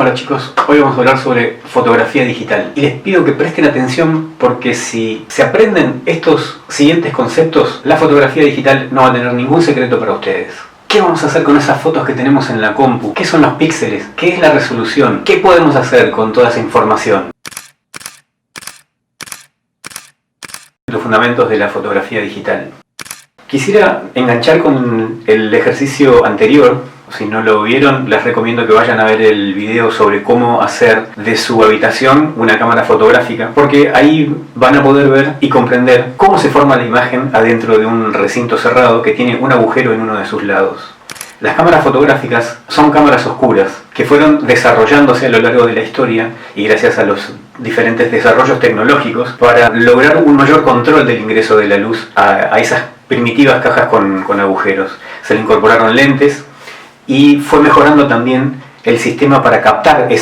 Hola chicos, hoy vamos a hablar sobre fotografía digital y les pido que presten atención porque si se aprenden estos siguientes conceptos, la fotografía digital no va a tener ningún secreto para ustedes. ¿Qué vamos a hacer con esas fotos que tenemos en la compu? ¿Qué son los píxeles? ¿Qué es la resolución? ¿Qué podemos hacer con toda esa información? Los fundamentos de la fotografía digital. Quisiera enganchar con el ejercicio anterior. Si no lo vieron, les recomiendo que vayan a ver el video sobre cómo hacer de su habitación una cámara fotográfica, porque ahí van a poder ver y comprender cómo se forma la imagen adentro de un recinto cerrado que tiene un agujero en uno de sus lados. Las cámaras fotográficas son cámaras oscuras que fueron desarrollándose a lo largo de la historia y gracias a los diferentes desarrollos tecnológicos para lograr un mayor control del ingreso de la luz a esas primitivas cajas con agujeros. Se le incorporaron lentes y fue mejorando también el sistema para capturar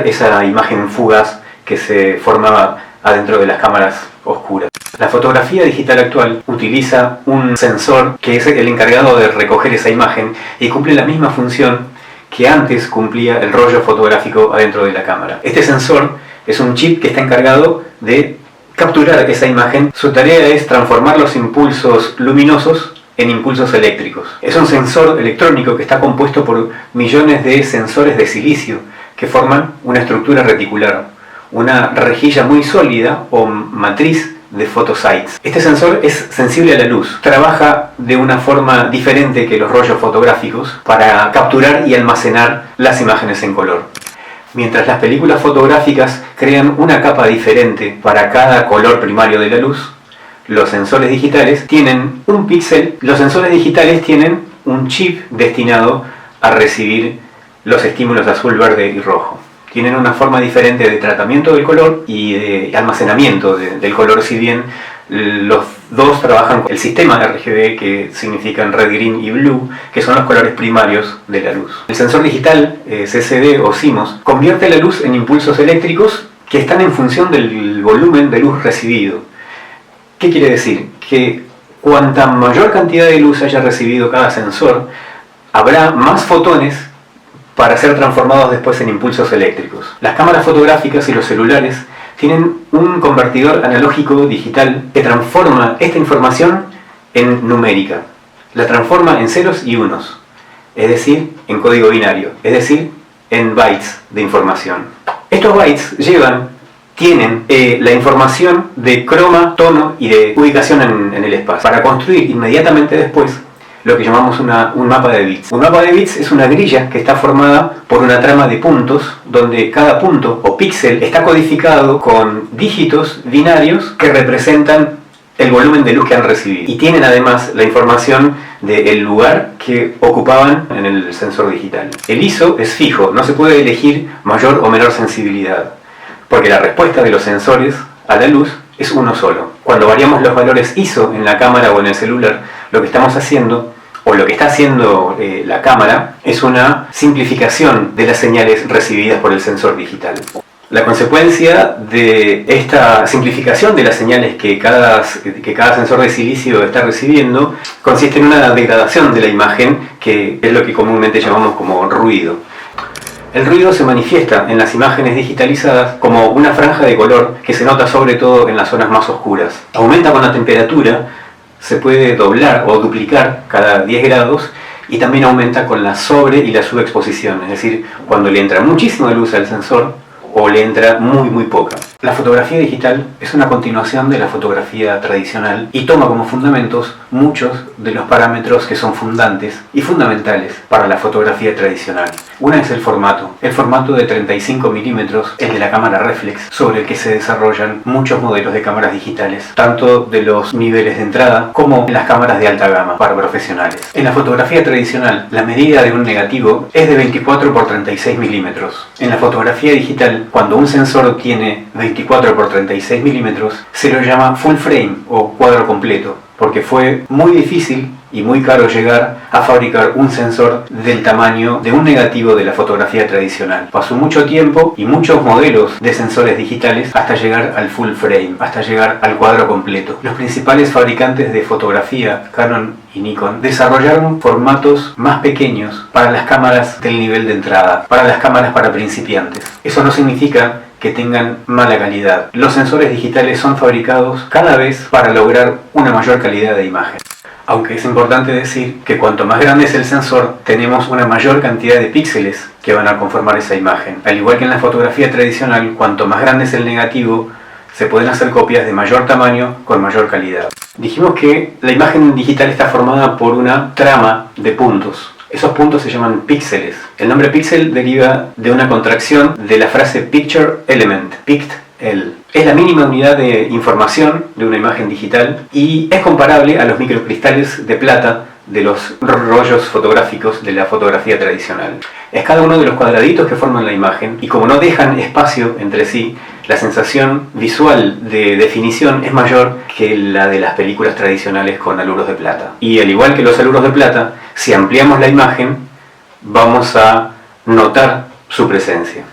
esa imagen fugaz que se formaba adentro de las cámaras oscuras. La fotografía digital actual utiliza un sensor que es el encargado de recoger esa imagen y cumple la misma función que antes cumplía el rollo fotográfico adentro de la cámara. Este sensor es un chip que está encargado de capturar esa imagen. Su tarea es transformar los impulsos luminosos en impulsos eléctricos. Es un sensor electrónico que está compuesto por millones de sensores de silicio que forman una estructura reticular, una rejilla muy sólida o matriz de photosites. Este sensor es sensible a la luz, trabaja de una forma diferente que los rollos fotográficos para capturar y almacenar las imágenes en color. Mientras las películas fotográficas crean una capa diferente para cada color primario de la luz, los sensores digitales tienen un píxel. Los sensores digitales tienen un chip destinado a recibir los estímulos azul, verde y rojo. Tienen una forma diferente de tratamiento del color y de almacenamiento del color, si bien los dos trabajan con el sistema RGB, que significan red, green y blue, que son los colores primarios de la luz. El sensor digital CCD o CMOS convierte la luz en impulsos eléctricos que están en función del volumen de luz recibido. ¿Qué quiere decir? Que cuanta mayor cantidad de luz haya recibido cada sensor, habrá más fotones para ser transformados después en impulsos eléctricos. Las cámaras fotográficas y los celulares tienen un convertidor analógico digital que transforma esta información en numérica. La transforma en ceros y unos, es decir, en código binario, es decir, en bytes de información. Estos bytes tienen la información de croma, tono y de ubicación en el espacio, para construir inmediatamente después lo que llamamos un mapa de bits. Un mapa de bits es una grilla que está formada por una trama de puntos, donde cada punto o píxel está codificado con dígitos binarios que representan el volumen de luz que han recibido. Y tienen además la información del lugar que ocupaban en el sensor digital. El ISO es fijo, no se puede elegir mayor o menor sensibilidad, porque la respuesta de los sensores a la luz es uno solo. Cuando variamos los valores ISO en la cámara o en el celular, lo que estamos haciendo, o lo que está haciendo la cámara, es una simplificación de las señales recibidas por el sensor digital. La consecuencia de esta simplificación de las señales que cada sensor de silicio está recibiendo consiste en una degradación de la imagen, que es lo que comúnmente llamamos como ruido. El ruido se manifiesta en las imágenes digitalizadas como una franja de color que se nota sobre todo en las zonas más oscuras. Aumenta con la temperatura, se puede doblar o duplicar cada 10 grados y también aumenta con la sobre y la subexposición, es decir, cuando le entra muchísima luz al sensor o le entra muy poca. La fotografía digital es una continuación de la fotografía tradicional y toma como fundamentos muchos de los parámetros que son fundantes y fundamentales para la fotografía tradicional. Una es el formato de 35 milímetros, el de la cámara reflex, sobre el que se desarrollan muchos modelos de cámaras digitales, tanto de los niveles de entrada como en las cámaras de alta gama para profesionales. En la fotografía tradicional, la medida de un negativo es de 24 por 36 milímetros. En la fotografía digital, cuando un sensor obtiene 24 24 por 36 milímetros, se lo llama full frame o cuadro completo, porque fue muy difícil y muy caro llegar a fabricar un sensor del tamaño de un negativo de la fotografía tradicional. Pasó mucho tiempo y muchos modelos de sensores digitales hasta llegar al full frame, hasta llegar al cuadro completo. Los principales fabricantes de fotografía, Canon y Nikon, desarrollaron formatos más pequeños para las cámaras del nivel de entrada, para las cámaras para principiantes. Eso no significa que tengan mala calidad. Los sensores digitales son fabricados cada vez para lograr una mayor calidad de imagen. Aunque es importante decir que cuanto más grande es el sensor, tenemos una mayor cantidad de píxeles que van a conformar esa imagen. Al igual que en la fotografía tradicional, cuanto más grande es el negativo, se pueden hacer copias de mayor tamaño con mayor calidad. Dijimos que la imagen digital está formada por una trama de puntos. Esos puntos se llaman píxeles. El nombre píxel deriva de una contracción de la frase Picture Element, pict-el. Es la mínima unidad de información de una imagen digital y es comparable a los microcristales de plata de los rollos fotográficos de la fotografía tradicional. Es cada uno de los cuadraditos que forman la imagen y como no dejan espacio entre sí, la sensación visual de definición es mayor que la de las películas tradicionales con aluros de plata. Y al igual que los aluros de plata, si ampliamos la imagen, vamos a notar su presencia.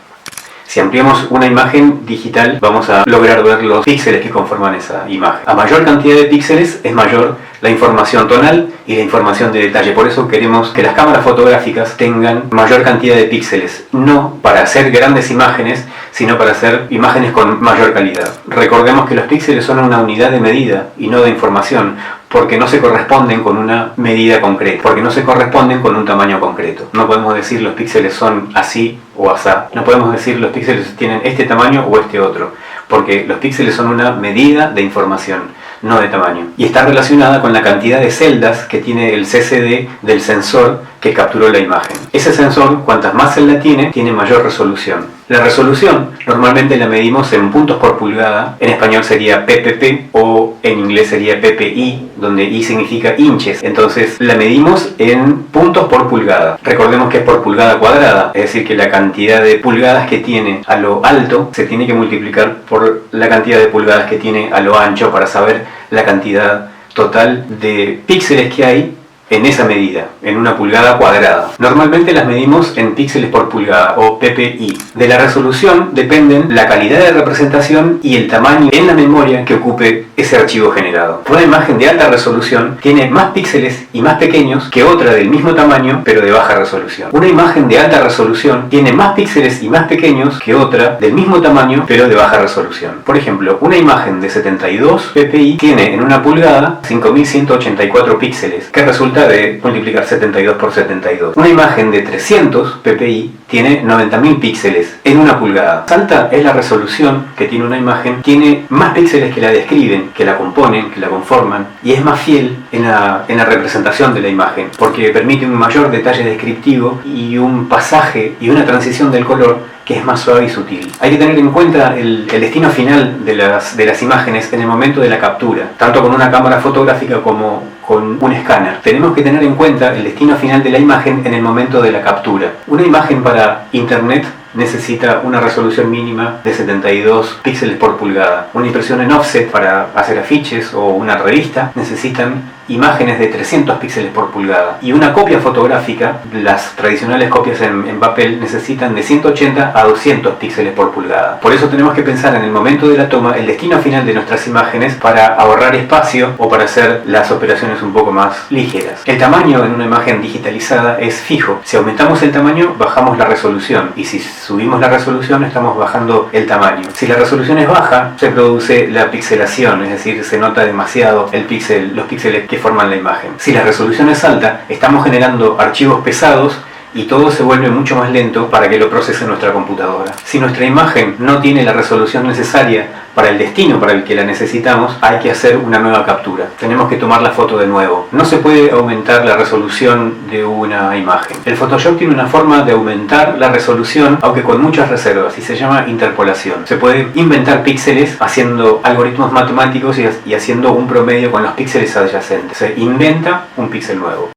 Si ampliamos una imagen digital, vamos a lograr ver los píxeles que conforman esa imagen. A mayor cantidad de píxeles es mayor la información tonal y la información de detalle. Por eso queremos que las cámaras fotográficas tengan mayor cantidad de píxeles, no para hacer grandes imágenes, sino para hacer imágenes con mayor calidad. Recordemos que los píxeles son una unidad de medida y no de información, porque no se corresponden con una medida concreta, porque no se corresponden con un tamaño concreto. No podemos decir los píxeles son así o asá. No podemos decir los píxeles tienen este tamaño o este otro, porque los píxeles son una medida de información, no de tamaño. Y está relacionada con la cantidad de celdas que tiene el CCD del sensor que capturó la imagen. Ese sensor, cuantas más celdas tiene mayor resolución. La resolución normalmente la medimos en puntos por pulgada, en español sería ppp o en inglés sería ppi, donde i significa inches. Entonces la medimos en puntos por pulgada. Recordemos que es por pulgada cuadrada, es decir que la cantidad de pulgadas que tiene a lo alto se tiene que multiplicar por la cantidad de pulgadas que tiene a lo ancho para saber la cantidad total de píxeles que hay en esa medida, en una pulgada cuadrada. Normalmente las medimos en píxeles por pulgada o ppi. De la resolución dependen la calidad de representación y el tamaño en la memoria que ocupe ese archivo generado. Una imagen de alta resolución tiene más píxeles y más pequeños que otra del mismo tamaño pero de baja resolución. Una imagen de alta resolución tiene más píxeles y más pequeños que otra del mismo tamaño pero de baja resolución. Por ejemplo, una imagen de 72 ppi tiene en una pulgada 5184 píxeles, que resulta de multiplicar 72 por 72. Una imagen de 300 ppi tiene 90.000 píxeles en una pulgada. Alta es la resolución que tiene una imagen, tiene más píxeles que la describen, que la componen, que la conforman, y es más fiel en la representación de la imagen, porque permite un mayor detalle descriptivo y un pasaje y una transición del color que es más suave y sutil. Hay que tener en cuenta el destino final de las imágenes en el momento de la captura, tanto con una cámara fotográfica como con un escáner. Tenemos que tener en cuenta el destino final de la imagen en el momento de la captura. Una imagen para internet necesita una resolución mínima de 72 píxeles por pulgada. Una impresión en offset para hacer afiches o una revista necesitan imágenes de 300 píxeles por pulgada. Y una copia fotográfica, las tradicionales copias en papel, necesitan de 180 a 200 píxeles por pulgada. Por eso tenemos que pensar en el momento de la toma el destino final de nuestras imágenes para ahorrar espacio o para hacer las operaciones un poco más ligeras. El tamaño en una imagen digitalizada es fijo. Si aumentamos el tamaño, bajamos la resolución. Y si subimos la resolución, estamos bajando el tamaño. Si la resolución es baja, se produce la pixelación, es decir, se nota demasiado los píxeles que forman la imagen. Si la resolución es alta, estamos generando archivos pesados y todo se vuelve mucho más lento para que lo procese nuestra computadora. Si nuestra imagen no tiene la resolución necesaria para el destino para el que la necesitamos, hay que hacer una nueva captura. Tenemos que tomar la foto de nuevo. No se puede aumentar la resolución de una imagen. El Photoshop tiene una forma de aumentar la resolución, aunque con muchas reservas, y se llama interpolación. Se puede inventar píxeles haciendo algoritmos matemáticos y haciendo un promedio con los píxeles adyacentes. Se inventa un píxel nuevo.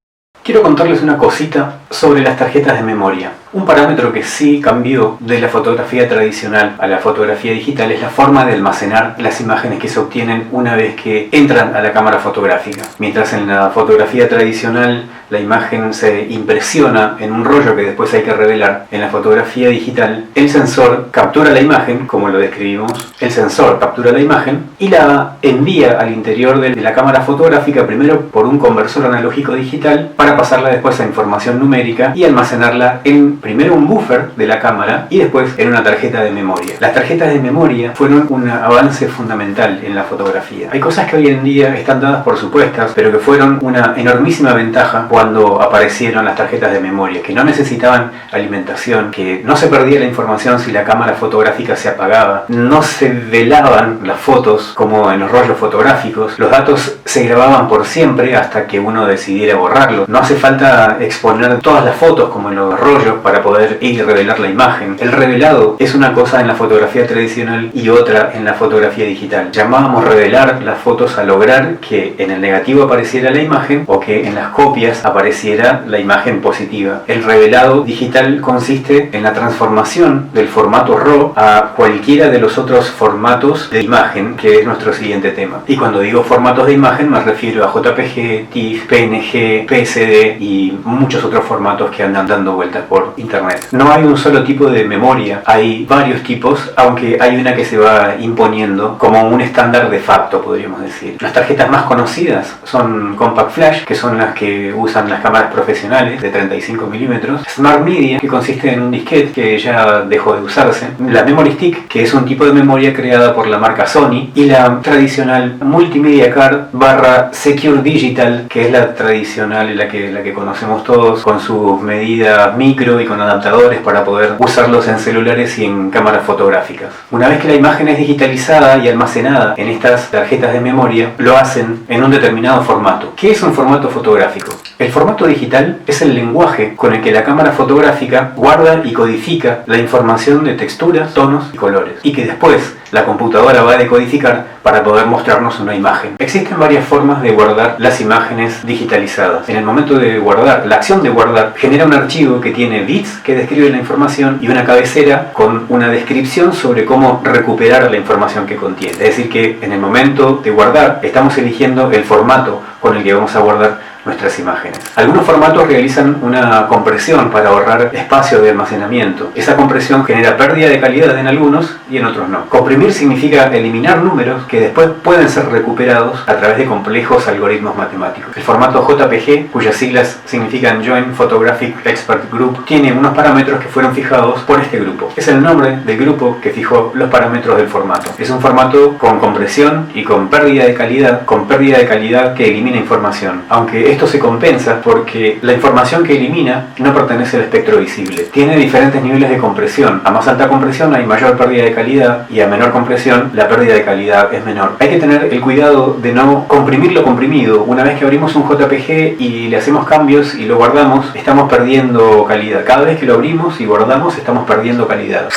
Quiero contarles una cosita sobre las tarjetas de memoria. Un parámetro que sí cambió de la fotografía tradicional a la fotografía digital es la forma de almacenar las imágenes que se obtienen una vez que entran a la cámara fotográfica. Mientras en la fotografía tradicional la imagen se impresiona en un rollo que después hay que revelar, en la fotografía digital el sensor captura la imagen, como lo describimos, el sensor captura la imagen y la envía al interior de la cámara fotográfica primero por un conversor analógico digital para pasarla después a información numérica y almacenarla en primero un buffer de la cámara y después en una tarjeta de memoria. Las tarjetas de memoria fueron un avance fundamental en la fotografía. Hay cosas que hoy en día están dadas por supuestas, pero que fueron una enormísima ventaja cuando aparecieron las tarjetas de memoria, que no necesitaban alimentación, que no se perdía la información si la cámara fotográfica se apagaba, no se velaban las fotos como en los rollos fotográficos, los datos se grababan por siempre hasta que uno decidiera borrarlo. No hace falta exponer todas las fotos como en los rollos para poder ir y revelar la imagen. El revelado es una cosa en la fotografía tradicional y otra en la fotografía digital. Llamábamos revelar las fotos a lograr que en el negativo apareciera la imagen o que en las copias apareciera la imagen positiva. El revelado digital consiste en la transformación del formato RAW a cualquiera de los otros formatos de imagen, que es nuestro siguiente tema. Y cuando digo formatos de imagen me refiero a JPG, TIFF, PNG, PSD y muchos otros formatos que andan dando vueltas por internet. No hay un solo tipo de memoria, hay varios tipos, aunque hay una que se va imponiendo como un estándar de facto, podríamos decir. Las tarjetas más conocidas son Compact Flash, que son las que usan las cámaras profesionales de 35 milímetros, Smart Media, que consiste en un disquete que ya dejó de usarse, la Memory Stick, que es un tipo de memoria creada por la marca Sony, y la tradicional Multimedia Card / Secure Digital, que es la tradicional, la que conocemos todos, con sus medidas micro y con adaptadores para poder usarlos en celulares y en cámaras fotográficas. Una vez que la imagen es digitalizada y almacenada en estas tarjetas de memoria, lo hacen en un determinado formato. ¿Qué es un formato fotográfico? El formato digital es el lenguaje con el que la cámara fotográfica guarda y codifica la información de texturas, tonos y colores, y que después la computadora va a decodificar para poder mostrarnos una imagen. Existen varias formas de guardar las imágenes digitalizadas. En el momento de guardar, la acción de guardar genera un archivo que tiene bits que describen la información y una cabecera con una descripción sobre cómo recuperar la información que contiene. Es decir que en el momento de guardar estamos eligiendo el formato con el que vamos a guardar nuestras imágenes. Algunos formatos realizan una compresión para ahorrar espacio de almacenamiento. Esa compresión genera pérdida de calidad en algunos y en otros no. Comprimir significa eliminar números que después pueden ser recuperados a través de complejos algoritmos matemáticos. El formato JPG, cuyas siglas significan Joint Photographic Expert Group, tiene unos parámetros que fueron fijados por este grupo. Es el nombre del grupo que fijó los parámetros del formato. Es un formato con compresión y con pérdida de calidad que elimina información, aunque esto se compensa porque la información que elimina no pertenece al espectro visible. Tiene diferentes niveles de compresión. A más alta compresión hay mayor pérdida de calidad y a menor compresión la pérdida de calidad es menor. Hay que tener el cuidado de no comprimir lo comprimido. Una vez que abrimos un JPG y le hacemos cambios y lo guardamos, estamos perdiendo calidad. Cada vez que lo abrimos y guardamos estamos perdiendo calidad.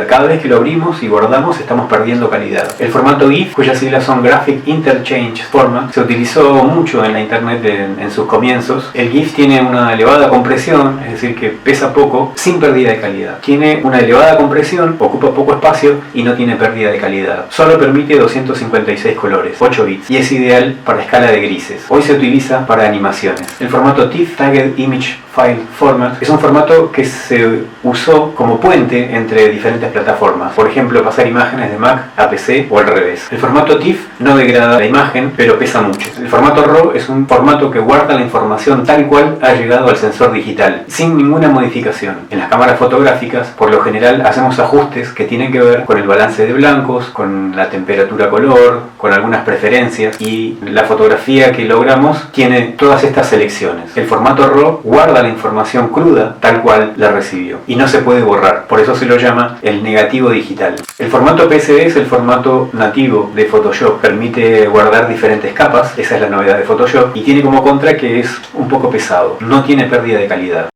Cada vez que lo abrimos y guardamos estamos perdiendo calidad. El formato GIF, cuyas siglas son Graphic Interchange Format, se utilizó mucho en la internet en sus comienzos. El GIF tiene una elevada compresión, es decir que pesa poco, sin pérdida de calidad. Tiene una elevada compresión, ocupa poco espacio y no tiene pérdida de calidad. Solo permite 256 colores, 8 bits, y es ideal para escala de grises. Hoy se utiliza para animaciones. El formato TIFF, Tagged Image File Format, es un formato que se usó como puente entre diferentes plataformas. Por ejemplo, pasar imágenes de Mac a PC o al revés. El formato TIFF no degrada la imagen, pero pesa mucho. El formato RAW es un formato que guarda la información tal cual ha llegado al sensor digital, sin ninguna modificación. En las cámaras fotográficas, por lo general, hacemos ajustes que tienen que ver con el balance de blancos, con la temperatura color, con algunas preferencias, y la fotografía que logramos tiene todas estas selecciones. El formato RAW guarda la información cruda tal cual la recibió y no se puede borrar, por eso se lo llama el negativo digital. El formato PSD es el formato nativo de Photoshop, permite guardar diferentes capas, esa es la novedad de Photoshop, y tiene como contra que es un poco pesado, no tiene pérdida de calidad.